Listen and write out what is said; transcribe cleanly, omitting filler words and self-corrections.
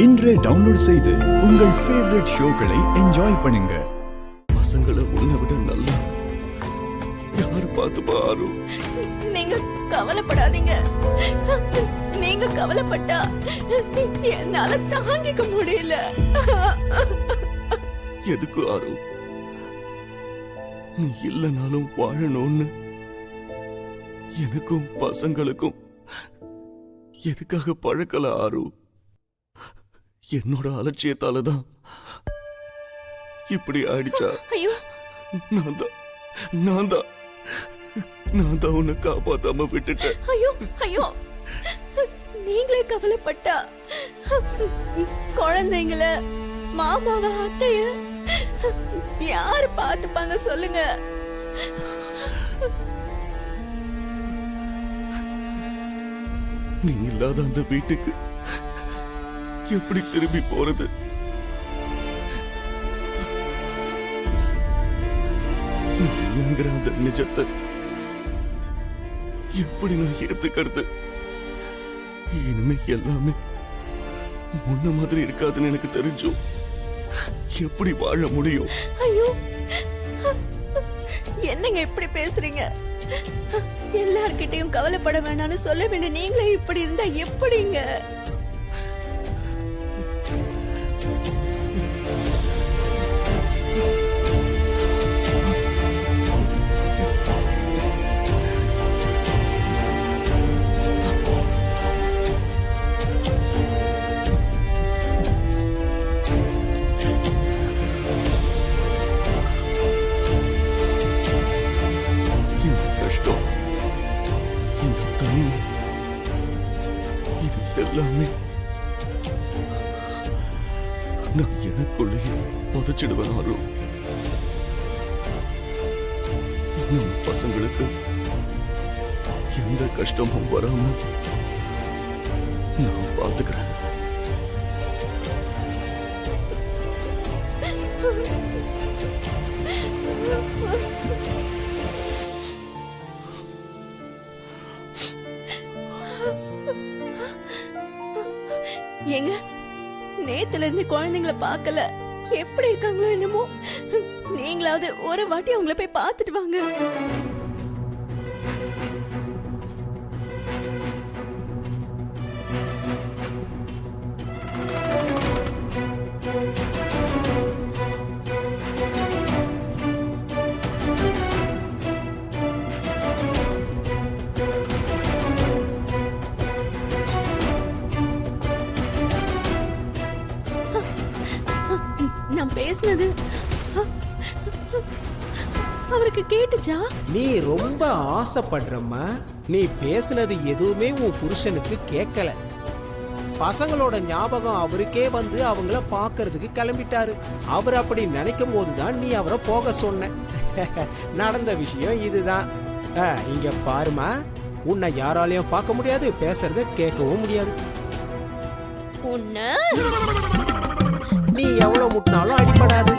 இன்றே டவுன்லோட் செய்து உங்கள் ஃபேவரட் ஷோக்களை என்ஜாய் பண்ணுங்க. பசங்களை உன்னை விட நல்ல யாரு பார்த்து பாரு. நீங்க கவலைப்படாதீங்க. நீங்க கவலைப்பட்டா என்னால தாங்கிக்க முடியல. எதுக்கு ஆறு நீ இல்லனாலும் வாழணும்னு எனக்கும் பசங்களுக்கும் எதுக்காக பழக்கல ஆறு? என்னோட அலட்சியத்தாலதான் இப்படி ஆயிடுச்சா? ஐயோ, நான் தான் உன்னை காப்பாத்தாம விட்டுட்டேன். ஐயோ ஐயோ, நீங்களே கவலைப்பட்டா குழந்தைங்கள, மாமாவ, அத்தைய யாரு பாத்துப்பாங்க சொல்லுங்க? நீ இல்லாத அந்த வீட்டுக்கு எப்படி திரும்பி போறது? நீங்கிற அந்த நிஜத்தை எப்படி நான் ஏத்துக்கிறது? இனிமே எல்லாமே முன்ன மாதிரி இருக்காதுன்னு எனக்கு தெரிஞ்சும் எப்படி வாழ முடியும்? ஐயோ, என்னங்க இப்படி பேசுறீங்க? எல்லார்கிட்டையும் கவலைப்பட வேணாம்னு சொல்ல வேண்டிய நீங்களே இப்படி இருந்தா எப்படிங்க? எல்லாமே நான் எனக்குள்ளேயே புதைச்சிடுவேன். நம்ம பசங்களுக்கு எந்த கஷ்டமும் வராம நான் பார்த்துக்கிறேன். ஏங்க, நேத்துல இருந்து குழந்தைங்களை பார்க்கல, எப்படி இருக்காங்களோ என்னமோ. நீங்களாவது ஒரு வாட்டி அவங்கள போய் பார்த்துட்டு வாங்க. நான் பேசினது அவருக்கு கேட்டுச்சா? நீ ரொம்ப ஆசைப்படுறம்மா. நீ பேசினது எதுவுமே உன் புருஷனுக்கு கேட்கல. பசங்களோட ஞாபகம் அவருக்கே வந்து அவங்கள பாக்குறதுக்கு கிளம்பிட்டாரு. அவர் அப்படி நினைக்கும் போதுதான் நீ அவரை போக சொன்ன. நடந்த விஷயம் இதுதான். இங்க பாருமா, உன்னை யாராலையும் பார்க்க முடியாது, பேசுறத கேட்கவும் முடியாது. உன்ன நீ எவ்வளவு முட்டினாலும் அடிபடாது.